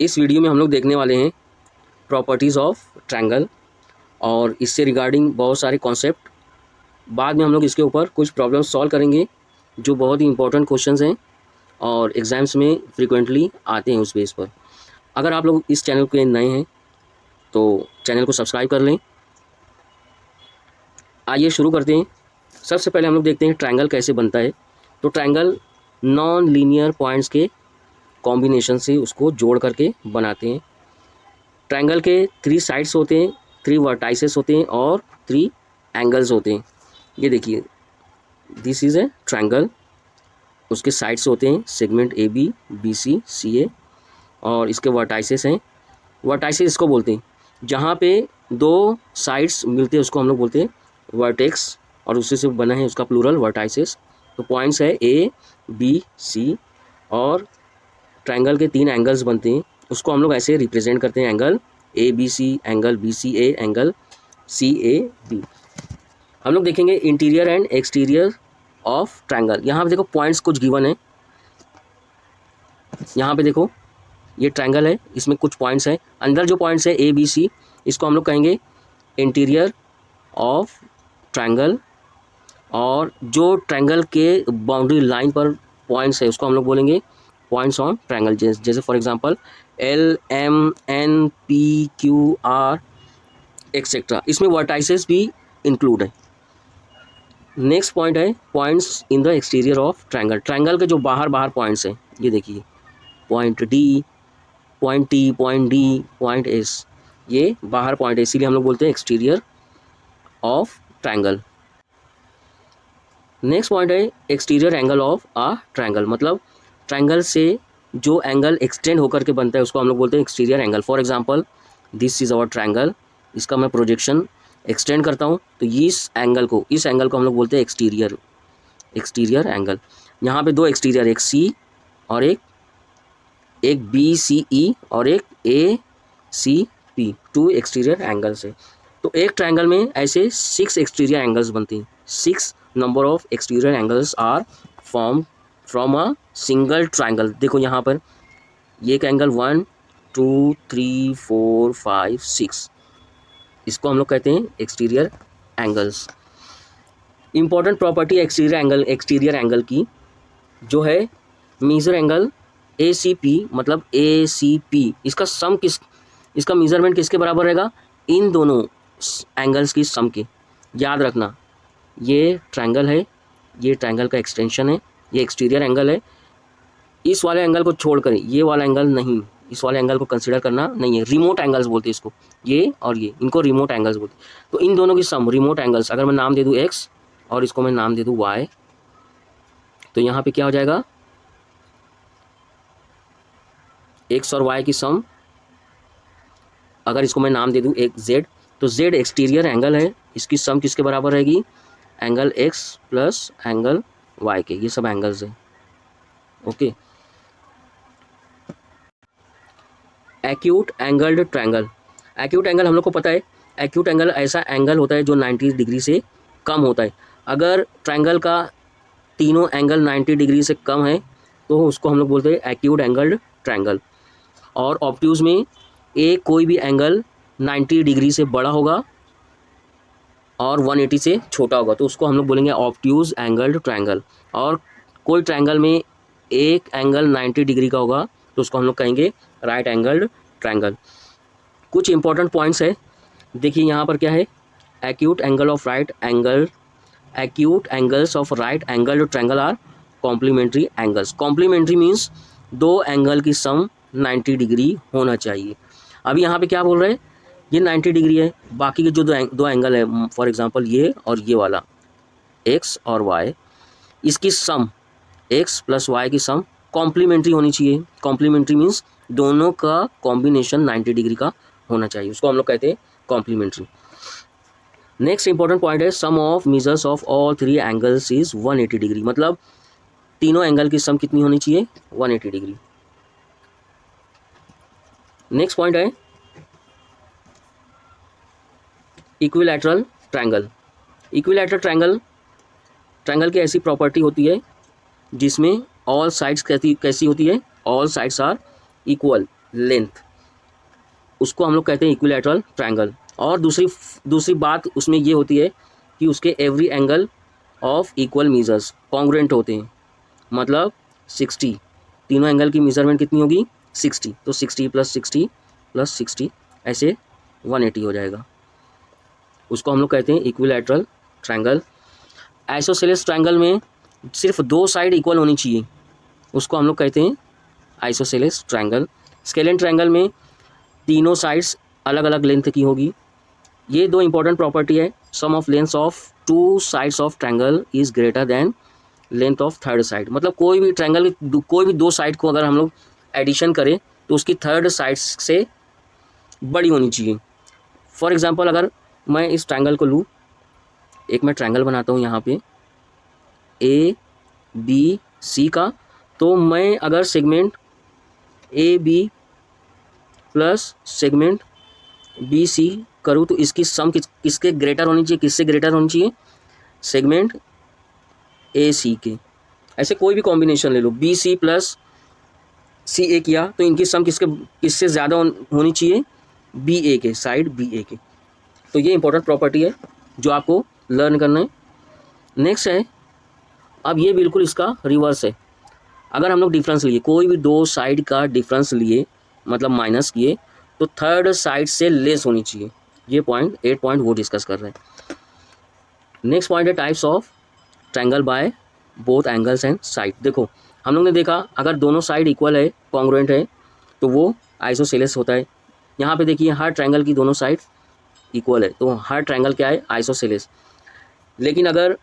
इस वीडियो में हम लोग देखने वाले हैं प्रॉपर्टीज़ ऑफ ट्रायंगल और इससे रिगार्डिंग बहुत सारे कॉन्सेप्ट। बाद में हम लोग इसके ऊपर कुछ प्रॉब्लम सॉल्व करेंगे जो बहुत ही इंपॉर्टेंट क्वेश्चंस हैं और एग्ज़ाम्स में फ्रीक्वेंटली आते हैं उस बेस पर। अगर आप लोग इस चैनल के नए हैं तो चैनल को सब्सक्राइब कर लें। आइए शुरू करते हैं। सबसे पहले हम लोग देखते हैं ट्रायंगल कैसे बनता है। तो ट्रायंगल नॉन लीनियर पॉइंट्स के कॉम्बिनेशन से उसको जोड़ करके बनाते हैं। ट्रायंगल के 3 साइड्स होते हैं, 3 वर्टाइसेस होते हैं और 3 एंगल्स होते हैं। ये देखिए, दिस इज़ ए ट्रायंगल। उसके साइड्स होते हैं segment A B, B C, C A और इसके वर्टाइसेस हैं। वर्टाइसेस इसको बोलते हैं जहाँ पे 2 साइड्स मिलते हैं, उसको हम लोग बोलते हैं वर्टेक्स, और उसी से बना है उसका प्लूरल वर्टाइसेस। तो पॉइंट्स है ए बी सी और ट्रायंगल के 3 एंगल्स बनते हैं, उसको हम लोग ऐसे रिप्रेजेंट करते हैं, angle A B C, angle B C A, angle C A B. हम लोग देखेंगे interior and exterior of triangle. यहाँ पे देखो पॉइंट्स कुछ गिवन है। यहाँ पे देखो ये ट्रायंगल है, इसमें कुछ पॉइंट्स हैं। अंदर जो पॉइंट्स है ए बी सी, इसको हम लोग कहेंगे इंटीरियर ऑफ ट्रायंगल, और जो ट्रायंगल के बाउंड्री लाइन पर पॉइंट्स है उसको हम लोग बोलेंगे पॉइंट्स ऑन ट्रायंगल। जैसे for example L M N P Q R etcetera, इसमें वर्टाइसेस भी इंक्लूड है। नेक्स्ट पॉइंट है points in the exterior of triangle. Triangle के जो बाहर पॉइंट्स हैं, ये देखिए point D, point T, point D, point S, ये बाहर पॉइंट है, इसीलिए हम लोग बोलते हैं exterior of triangle. Next point है exterior angle of a triangle, मतलब ट्रायंगल से जो एंगल एक्सटेंड होकर के बनता है उसको हम लोग बोलते हैं exterior angle. For example this is our triangle, इसका मैं प्रोजेक्शन एक्सटेंड करता हूँ तो इस एंगल को हम लोग बोलते हैं एक्सटीरियर एंगल। यहाँ पे 2 एक्सटीरियर, एक सी और एक बी सी ई और एक ए सी पी, 2 एक्सटीरियर एंगल्स है। तो एक ट्रायंगल में ऐसे 6 एक्सटीरियर एंगल्स बनते हैं। 6 number of exterior angles are form from a single triangle. देखो यहाँ पर ये एक एंगल 1 2 3 4 5 6, इसको हम लोग कहते हैं exterior angles. Important property exterior angle की जो है major angle A C P, मतलब ए सी पी, इसका मेजरमेंट किसके बराबर रहेगा? इन दोनों एंगल्स की सम के। याद रखना, ये ट्रायंगल है, ये ट्रायंगल का एक्सटेंशन है, ये एक्सटीरियर एंगल है। इस वाले एंगल को छोड़कर ये वाला एंगल नहीं, इस वाले एंगल को कंसीडर करना नहीं है। रिमोट एंगल्स बोलते हैं इसको, ये और ये, इनको रिमोट एंगल्स बोलते हैं। तो इन दोनों की सम, रिमोट एंगल्स, अगर मैं नाम दे दूँ एक्स और इसको मैं नाम दे दूँ वाई, तो यहाँ पे क्या हो जाएगा? एक्स और वाई की सम, अगर इसको मैं नाम दे दूँ एक जेड, तो जेड एक्सटीरियर एंगल है, इसकी सम किसके बराबर रहेगी? Angle x plus angle y के। ये सब एंगल्स हैं, okay. Acute angled triangle. Acute angle हम लोग को पता है, एक्यूट एंगल ऐसा एंगल होता है जो 90 डिग्री से कम होता है। अगर ट्रायंगल का तीनों एंगल 90 डिग्री से कम है तो उसको हम लोग बोलते हैं एक्यूट एंगल्ड ट्रायंगल। और ऑब्ट्यूज में कोई भी एंगल 90 डिग्री से बड़ा होगा और 180 से छोटा होगा तो उसको हम लोग बोलेंगे ऑब्ट्यूज एंगल्ड ट्रायंगल। और कोई ट्रायंगल में एक एंगल 90 डिग्री का होगा तो उसको हम लोग कहेंगे राइट एंगल्ड ट्रायंगल। कुछ इंपॉर्टेंट पॉइंट्स है, देखिए यहाँ पर क्या है? Acute angles of right angled triangle are complementary angles. Complementary means 2 angle की सम 90 डिग्री होना चाहिए। अभी यहाँ पे क्या बोल रहे हैं? ये 90 डिग्री है, बाकी के जो दो एंगल है, फॉर एग्जांपल ये और ये वाला, एक्स और वाई, इसकी सम, एक्स प्लस वाई की सम कॉम्प्लीमेंट्री होनी चाहिए। कॉम्प्लीमेंट्री मीन्स दोनों का कॉम्बिनेशन 90 डिग्री का होना चाहिए, उसको हम लोग कहते हैं कॉम्प्लीमेंट्री। नेक्स्ट इंपॉर्टेंट पॉइंट है sum of measures of all 3 angles is 180 degree, मतलब तीनों एंगल की सम कितनी होनी चाहिए? 180 डिग्री। नेक्स्ट पॉइंट है इक्विलैटरल ट्रायंगल। इक्विलैटरल ट्रायंगल की ऐसी प्रॉपर्टी होती है जिसमें ऑल साइड्स कैसी होती है? All sides are equal. Length, उसको हम लोग कहते हैं इक्विलैटरल ट्रायंगल। और दूसरी बात उसमें ये होती है कि उसके every angle of equal measures congruent होते हैं, मतलब 60, तीनों एंगल की मेजरमेंट कितनी होगी 60, तो 60 + 60 + 60 ऐसे 180 हो जाएगा, उसको हम लोग कहते हैं इक्विलैटरल ट्रायंगल। आइसोसेलेस ट्रायंगल में सिर्फ 2 साइड इक्वल होनी चाहिए, उसको हम लोग कहते हैं आइसोसेलेस ट्रायंगल। स्केलेन ट्रायंगल में तीनों साइड्स अलग अलग लेंथ की होगी। ये 2 इंपॉर्टेंट प्रॉपर्टी है, sum of length of 2 sides of triangle is greater than length of third side, मतलब कोई भी ट्रायंगल कोई भी 2 साइड को अगर हम लोग एडिशन करें तो उसकी थर्ड साइड से बड़ी होनी चाहिए। फॉर एग्जांपल अगर मैं इस ट्रायंगल को लूँ, एक मैं ट्रायंगल बनाता हूँ यहाँ पे ABC का, तो मैं अगर segment AB plus segment BC करूँ तो इसकी सम किसके ग्रेटर होनी चाहिए, किससे ग्रेटर होनी चाहिए, सेगमेंट AC के। ऐसे कोई भी कॉम्बिनेशन ले लो, BC + CA किया तो इनकी सम किससे ज़्यादा होनी चाहिए, BA के, साइड BA के। तो ये इंपॉर्टेंट प्रॉपर्टी है जो आपको लर्न करना है। नेक्स्ट है, अब ये बिल्कुल इसका रिवर्स है, अगर हम लोग डिफरेंस लिए, कोई भी 2 साइड का डिफरेंस लिए मतलब माइनस किए तो थर्ड साइड से लेस होनी चाहिए। ये पॉइंट 8 पॉइंट वो डिस्कस कर रहे हैं। नेक्स्ट पॉइंट है types of triangle by both angles and side. देखो हम लोग ने देखा अगर दोनों साइड इक्वल है, कॉन्ग्रुएंट है, तो वो आइसोसेलेस होता है। यहाँ पे देखिए हर ट्रायंगल की दोनों साइड इक्वल है, तो हर ट्रायंगल क्या है, आइसोसेलेस। लेकिन अगर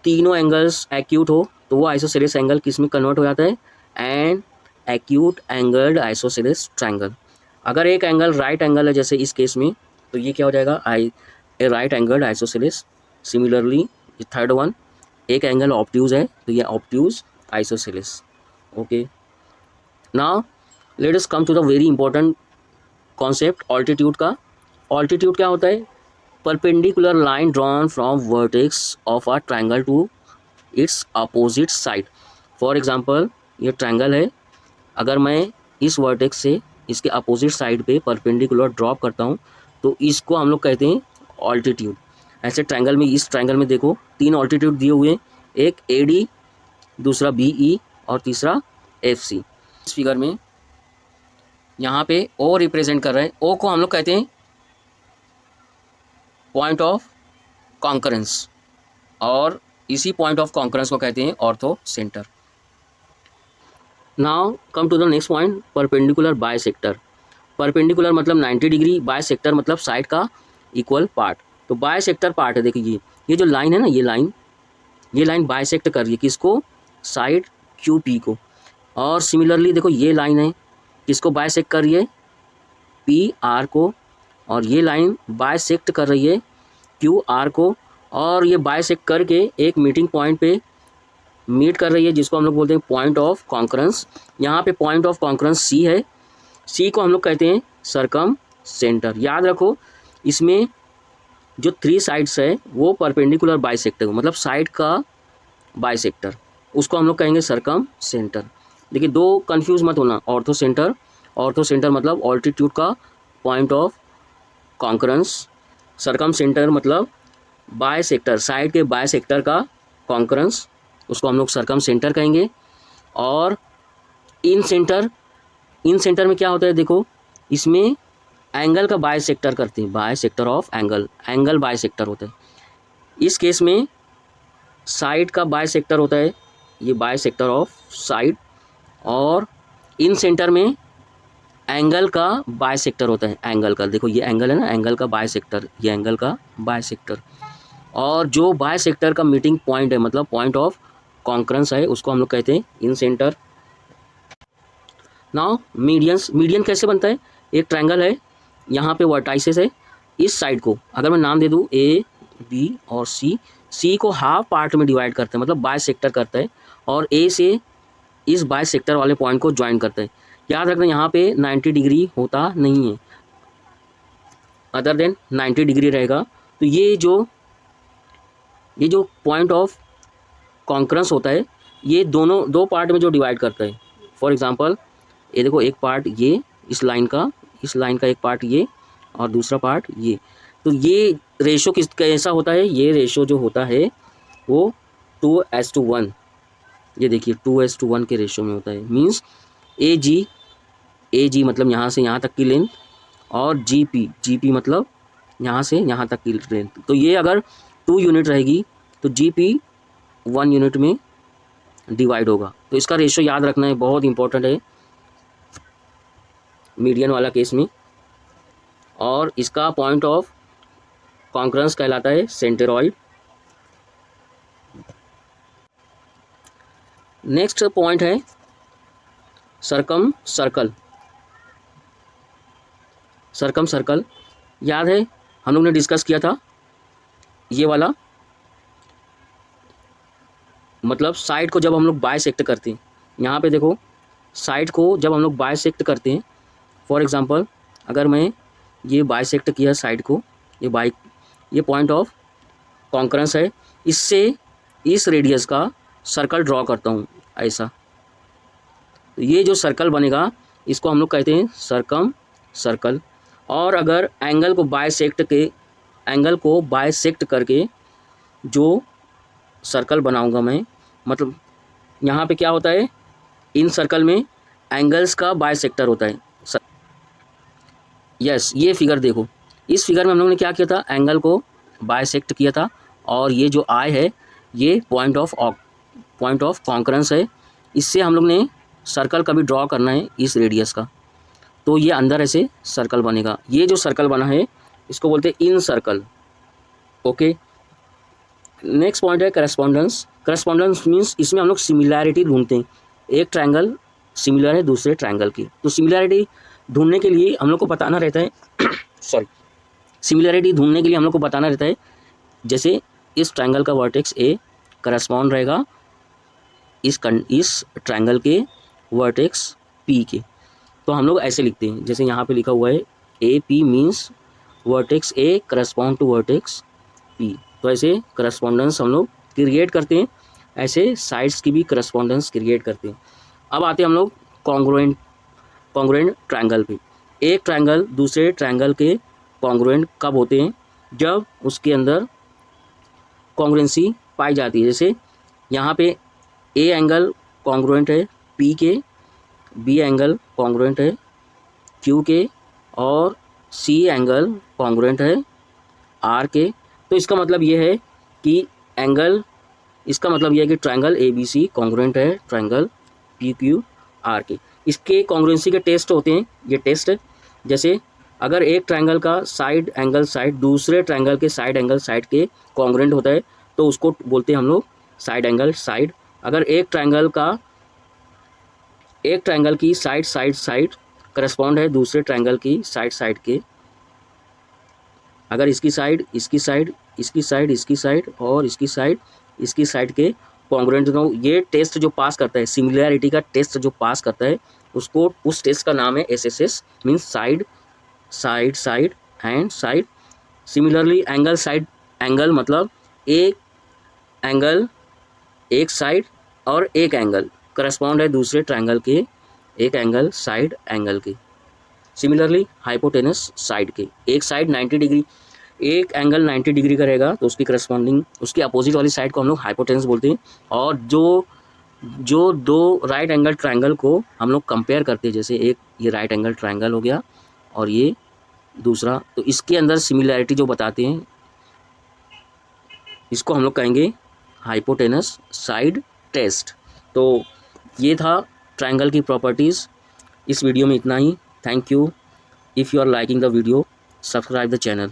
तीनों एंगल्स एक्यूट हो तो वो आइसोसेलेस एंगल किस में कन्वर्ट हो जाता है, and acute angled isosceles triangle. अगर एक एंगल राइट एंगल है जैसे इस केस में, तो ये क्या हो जाएगा, a right angled isosceles. Similarly third one, एक एंगल ऑब्ट्यूज है तो ये obtuse isosceles. Okay, now let us come to the very important concept altitude का। ऑल्टीट्यूड क्या होता है, perpendicular line drawn from vertex of a triangle to its opposite side. For example ये triangle है, अगर मैं इस वर्टेक्स से इसके अपोजिट साइड पे परपेंडिकुलर ड्रॉप करता हूँ तो इसको हम लोग कहते हैं ऑल्टीट्यूड। ऐसे ट्रायंगल में, इस ट्रायंगल में देखो 3 ऑल्टीट्यूड दिए हुए हैं, एक AD, दूसरा BE और तीसरा FC। इस फिगर में यहाँ पे O रिप्रेजेंट कर रहे हैं, O को हम लोग कहते हैं पॉइंट ऑफ कॉन्करेंस, और इसी पॉइंट ऑफ कॉन्करेंस को कहते हैं orthocentre. Now come to the next point, perpendicular bisector. Perpendicular मतलब 90 डिग्री, बायसेक्टर मतलब साइड का इक्वल पार्ट। तो बायसेक्टर पार्ट है, देखिए ये जो लाइन है ना, ये लाइन बायसेक्ट कर रही है किसको, साइड QP को। और सिमिलरली देखो ये लाइन है, किसको बायसेक्ट कर रही है, PR को, और ये लाइन बायसेक्ट कर रही है QR को, और ये बायसेक्ट करके एक मीटिंग पॉइंट पे मीट कर रही है जिसको हम लोग बोलते हैं पॉइंट ऑफ कॉन्करेंस। यहाँ पे पॉइंट ऑफ कॉन्करेंस C है, C को हम लोग कहते हैं सर्कम सेंटर। याद रखो इसमें जो 3 साइड्स है वो परपेंडिकुलर बायसेक्टर, मतलब साइड का बायसेक्टर, उसको हम लोग कहेंगे सर्कम सेंटर। देखिए 2 कंफ्यूज मत होना, ऑर्थो सेंटर मतलब ऑल्टीट्यूड का point of concurrence, circum centre मतलब बायसेक्टर, साइड के बायसेक्टर का कॉन्करेंस, उसको हम लोग सर्कम सेंटर कहेंगे। और इन सेंटर में क्या होता है, देखो इसमें एंगल का बायसेक्टर करते हैं, बायसेक्टर ऑफ एंगल बायसेक्टर होता है। इस केस में साइड का बायसेक्टर होता है, ये बायसेक्टर ऑफ साइड, और इन सेंटर में एंगल का बायसेक्टर होता है, एंगल का, देखो ये एंगल है ना, एंगल का बायसेक्टर, ये एंगल का बायसेक्टर। और जो बायसेक्टर का मीटिंग पॉइंट है मतलब पॉइंट ऑफ कॉन्करेंस है, उसको हम लोग कहते हैं इन सेंटर। नाउ मीडियन कैसे बनता है, एक ट्रायंगल है, यहाँ पे वर्टाइसेस है, इस साइड को अगर मैं नाम दे दूँ A, B और C को हाफ पार्ट में डिवाइड करते हैं मतलब बायसेक्टर करता है, और A से इस बायसेक्टर वाले पॉइंट को ज्वाइन करते हैं। याद रखना यहाँ पे 90 डिग्री होता नहीं है, अदर देन 90 डिग्री रहेगा। तो ये जो पॉइंट ऑफ कॉन्करेंस होता है ये दो पार्ट में जो डिवाइड करता है। फॉर एग्जांपल ये देखो, एक पार्ट ये इस लाइन का एक पार्ट ये और दूसरा पार्ट ये। तो ये रेशो कैसा होता है, ये रेशो जो होता है वो 2:1, ये देखिए 2:1 के रेशो में होता है। मीन्स ए जी मतलब यहाँ से यहाँ तक की लेंथ, और जी पी मतलब यहाँ से यहाँ तक की लेंथ। तो ये अगर 2 यूनिट रहेगी तो जी पी 1 यूनिट में डिवाइड होगा। तो इसका रेशो याद रखना है, बहुत इंपॉर्टेंट है मीडियन वाला केस में। और इसका पॉइंट ऑफ कॉन्करेंस कहलाता है सेंटेरॉइड। नेक्स्ट पॉइंट है सरकम सर्कल। याद है हम लोग ने डिस्कस किया था ये वाला, मतलब साइड को जब हम लोग बाइसेक्ट करते हैं, यहाँ पे देखो साइड को जब हम लोग बाइसेक्ट करते हैं, फॉर एग्जांपल अगर मैं ये बाइसेक्ट किया साइड को, ये पॉइंट ऑफ कॉन्करेंस है, इससे इस रेडियस का सर्कल ड्रॉ करता हूँ ऐसा। तो ये जो सर्कल बनेगा इसको हम लोग कहते हैं सरकम सर्कल। और अगर एंगल को बाइसेक्ट करके जो सर्कल बनाऊंगा मैं, मतलब यहाँ पे क्या होता है, इन सर्कल में एंगल्स का बाइसेक्टर होता है। यस, ये फिगर देखो, इस फिगर में हम लोगों ने क्या किया था, एंगल को बाइसेक्ट किया था, और ये जो आई है ये पॉइंट ऑफ कॉन्करेंस है। इससे हम लोग ने सर्कल कभी ड्रॉ करना है इस रेडियस का, तो ये अंदर ऐसे सर्कल बनेगा। ये जो सर्कल बना है इसको बोलते हैं इन सर्कल। ओके, नेक्स्ट पॉइंट है करस्पॉन्डेंस मीन्स इसमें हम लोग सिमिलैरिटी ढूंढते हैं। एक ट्रायंगल सिमिलर है दूसरे ट्रायंगल की, तो सिमिलैरिटी ढूंढने के लिए हम लोग को बताना रहता है जैसे इस ट्रायंगल का वर्टेक्स ए करस्पॉन्ड रहेगा इस ट्रायंगल के वर्टेक्स पी के। तो हम लोग ऐसे लिखते हैं, जैसे यहाँ पे लिखा हुआ है A P means vertex A correspond to vertex P. तो ऐसे करस्पॉन्डेंस हम लोग क्रिएट करते हैं, ऐसे साइड्स की भी करस्पॉन्डेंस क्रिएट करते हैं। अब आते हैं हम लोग कॉन्ग्रुएंट ट्रायंगल पे। एक ट्रायंगल दूसरे ट्रायंगल के कॉन्ग्रुएंट कब होते हैं, जब उसके अंदर कॉन्ग्रुएंसी पाई जाती है। जैसे यहाँ पे ए एंगल कॉन्ग्रुएंट है पी के, बी एंगल कॉन्ग्रुएंट है क्यू के, और सी एंगल कॉन्ग्रुएंट है आर के। तो इसका मतलब ये है कि triangle A B C congruent है ट्रायंगल पी क्यू आर के। इसके कॉन्ग्रुएंसी के टेस्ट होते हैं, ये टेस्ट जैसे अगर एक ट्रायंगल का साइड एंगल साइड दूसरे ट्रायंगल के साइड एंगल साइड के कॉन्ग्रुएंट होता है तो उसको बोलते हैं हम लोग साइड एंगल साइड। अगर एक ट्रायंगल की साइड करस्पॉन्ड है दूसरे ट्रायंगल की साइड के, अगर इसकी साइड और इसकी साइड के कॉन्ग्रुएंट, तो ये टेस्ट जो पास करता है, सिमिलैरिटी का टेस्ट जो पास करता है, उस टेस्ट का नाम है SSS, means side and side. Similarly angle मतलब एक एंगल एक साइड और एक एंगल करस्पॉन्ड है दूसरे ट्रायंगल के एक एंगल साइड एंगल के। सिमिलरली हाइपोटेनस साइड के एक साइड 90 डिग्री, एक एंगल 90 डिग्री का रहेगा तो उसकी करस्पॉन्डिंग उसके अपोजिट वाली साइड को हम लोग हाइपोटेनस बोलते हैं। और जो दो राइट एंगल ट्रायंगल को हम लोग कंपेयर करते हैं, जैसे एक ये राइट एंगल ट्रायंगल हो गया और ये दूसरा, तो इसके अंदर सिमिलैरिटी जो बताते हैं इसको हम लोग कहेंगे हाइपोटेनस साइड टेस्ट। तो ये था ट्रायंगल की प्रॉपर्टीज़। इस वीडियो में इतना ही। Thank you. If you are liking the video, subscribe the channel.